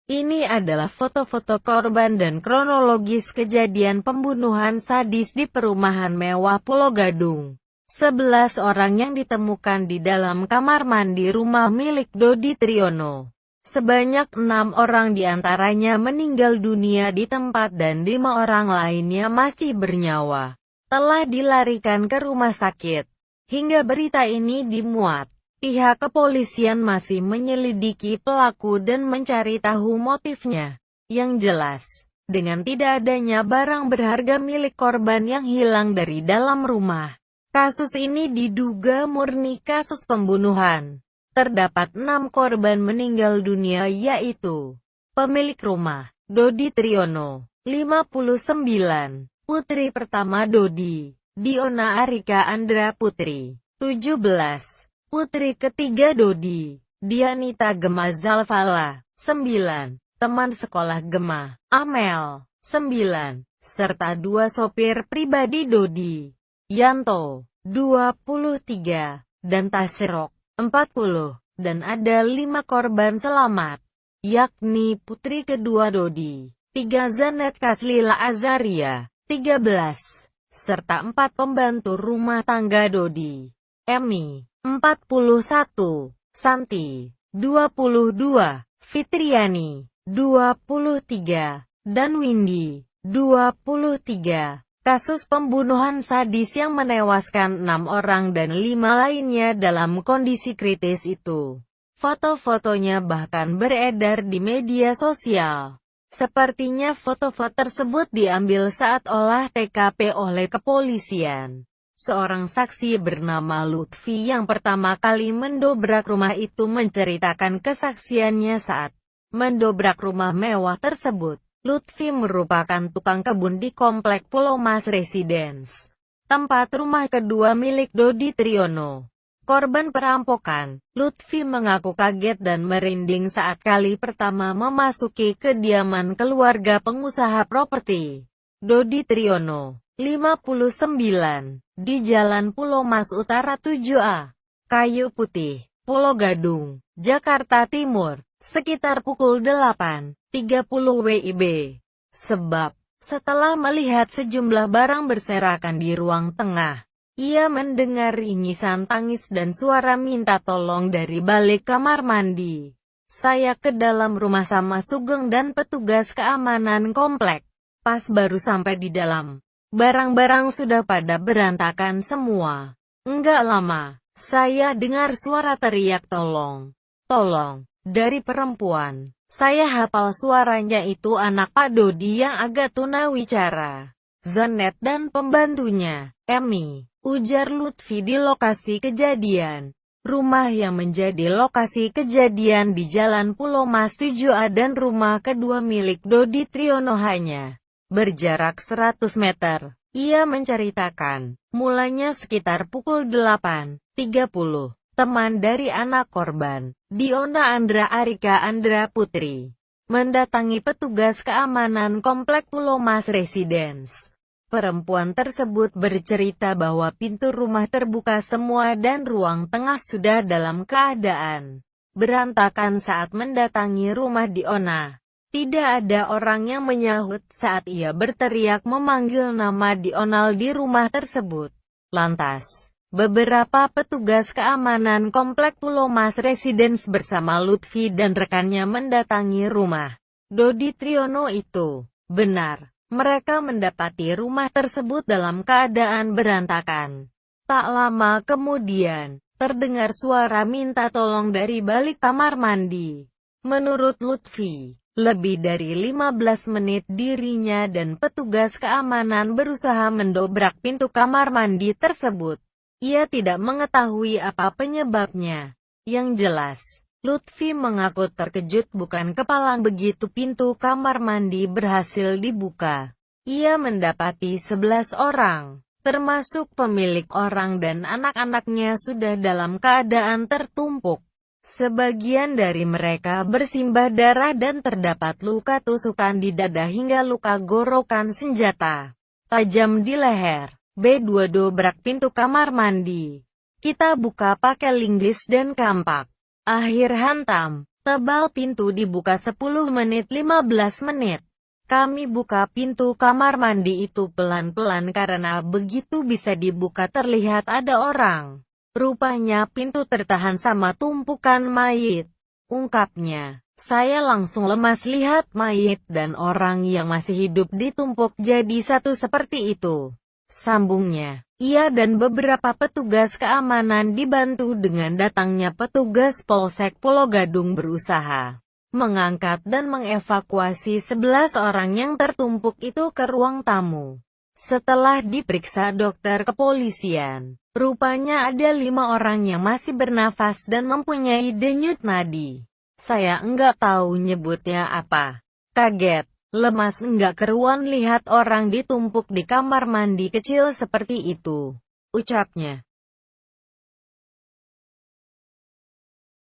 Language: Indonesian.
Ini adalah foto-foto korban dan kronologis kejadian pembunuhan sadis di perumahan mewah Pulau Gadung. 11 orang yang ditemukan di dalam kamar mandi rumah milik Dodi Triyono. Sebanyak 6 orang diantaranya meninggal dunia di tempat dan 5 orang lainnya masih bernyawa. Telah dilarikan ke rumah sakit. Hingga berita ini dimuat, pihak kepolisian masih menyelidiki pelaku dan mencari tahu motifnya. Yang jelas, dengan tidak adanya barang berharga milik korban yang hilang dari dalam rumah, kasus ini diduga murni kasus pembunuhan. Terdapat 6 korban meninggal dunia yaitu pemilik rumah, Dodi Triyono, 59, putri pertama Dodi, Diona Arika Andra Putri, 17, putri ketiga Dodi, Dianita Gema Zalfala, 9, teman sekolah Gema, Amel, 9, serta 2 sopir pribadi Dodi, Yanto, 23, dan Tasirok, 40, dan ada 5 korban selamat, yakni putri kedua Dodi, 3 Zanet Kaslila Azaria, 13, serta 4 pembantu rumah tangga Dodi, Emi, 41, Santi, 22, Fitriani, 23, dan Windy, 23. Kasus pembunuhan sadis yang menewaskan 6 orang dan 5 lainnya dalam kondisi kritis itu. Foto-fotonya bahkan beredar di media sosial. Sepertinya foto-foto tersebut diambil saat olah TKP oleh kepolisian. Seorang saksi bernama Lutfi yang pertama kali mendobrak rumah itu menceritakan kesaksiannya saat mendobrak rumah mewah tersebut. Lutfi merupakan tukang kebun di komplek Pulau Mas Residence, tempat rumah kedua milik Dodi Triyono. Korban perampokan, Lutfi mengaku kaget dan merinding saat kali pertama memasuki kediaman keluarga pengusaha properti Dodi Triyono, 59, di Jalan Pulau Mas Utara 7A, Kayu Putih, Pulau Gadung, Jakarta Timur, sekitar pukul 8.30 WIB. Sebab, setelah melihat sejumlah barang berserakan di ruang tengah, ia mendengar ringisan tangis dan suara minta tolong dari balik kamar mandi. Saya ke dalam rumah sama Sugeng dan petugas keamanan komplek. Pas baru sampai di dalam, barang-barang sudah pada berantakan semua. Enggak lama, saya dengar suara teriak tolong, tolong, dari perempuan. Saya hafal suaranya itu anak Pak Dodi yang agak tunawicara, Zanet dan pembantunya, Emi, ujar Lutfi di lokasi kejadian. Rumah yang menjadi lokasi kejadian di Jalan Pulau Mas 7A dan rumah kedua milik Dodi Triyono hanya berjarak 100 meter. Ia menceritakan, mulanya sekitar pukul 8.30. Teman dari anak korban, Diona Andra Arika Andra Putri, mendatangi petugas keamanan komplek Pulau Mas Residence. Perempuan tersebut bercerita bahwa pintu rumah terbuka semua dan ruang tengah sudah dalam keadaan berantakan saat mendatangi rumah Diona. Tidak ada orang yang menyahut saat ia berteriak memanggil nama Dional di rumah tersebut. Lantas, beberapa petugas keamanan komplek Pulau Mas Residence bersama Lutfi dan rekannya mendatangi rumah Dodi Triyono itu. Benar, mereka mendapati rumah tersebut dalam keadaan berantakan. Tak lama kemudian, terdengar suara minta tolong dari balik kamar mandi. Menurut Lutfi, lebih dari 15 menit dirinya dan petugas keamanan berusaha mendobrak pintu kamar mandi tersebut. Ia tidak mengetahui apa penyebabnya. Yang jelas, Lutfi mengaku terkejut bukan kepala begitu pintu kamar mandi berhasil dibuka. Ia mendapati 11 orang, termasuk pemilik orang dan anak-anaknya sudah dalam keadaan tertumpuk. Sebagian dari mereka bersimbah darah dan terdapat luka tusukan di dada hingga luka gorokan senjata tajam di leher. B2 dobrak pintu kamar mandi. Kita buka pakai linggis dan kampak. Akhir hantam. Tebal pintu dibuka 10 menit 15 menit. Kami buka pintu kamar mandi itu pelan-pelan karena begitu bisa dibuka terlihat ada orang. Rupanya pintu tertahan sama tumpukan mayit, ungkapnya. Saya langsung lemas lihat mayit dan orang yang masih hidup ditumpuk jadi satu seperti itu. Sambungnya. Ia dan beberapa petugas keamanan dibantu dengan datangnya petugas Polsek Pulo Gadung berusaha mengangkat dan mengevakuasi 11 orang yang tertumpuk itu ke ruang tamu. Setelah diperiksa dokter kepolisian, rupanya ada 5 orang yang masih bernafas dan mempunyai denyut nadi. Saya enggak tahu nyebutnya apa. Kaget, lemas enggak keruan lihat orang ditumpuk di kamar mandi kecil seperti itu, ucapnya.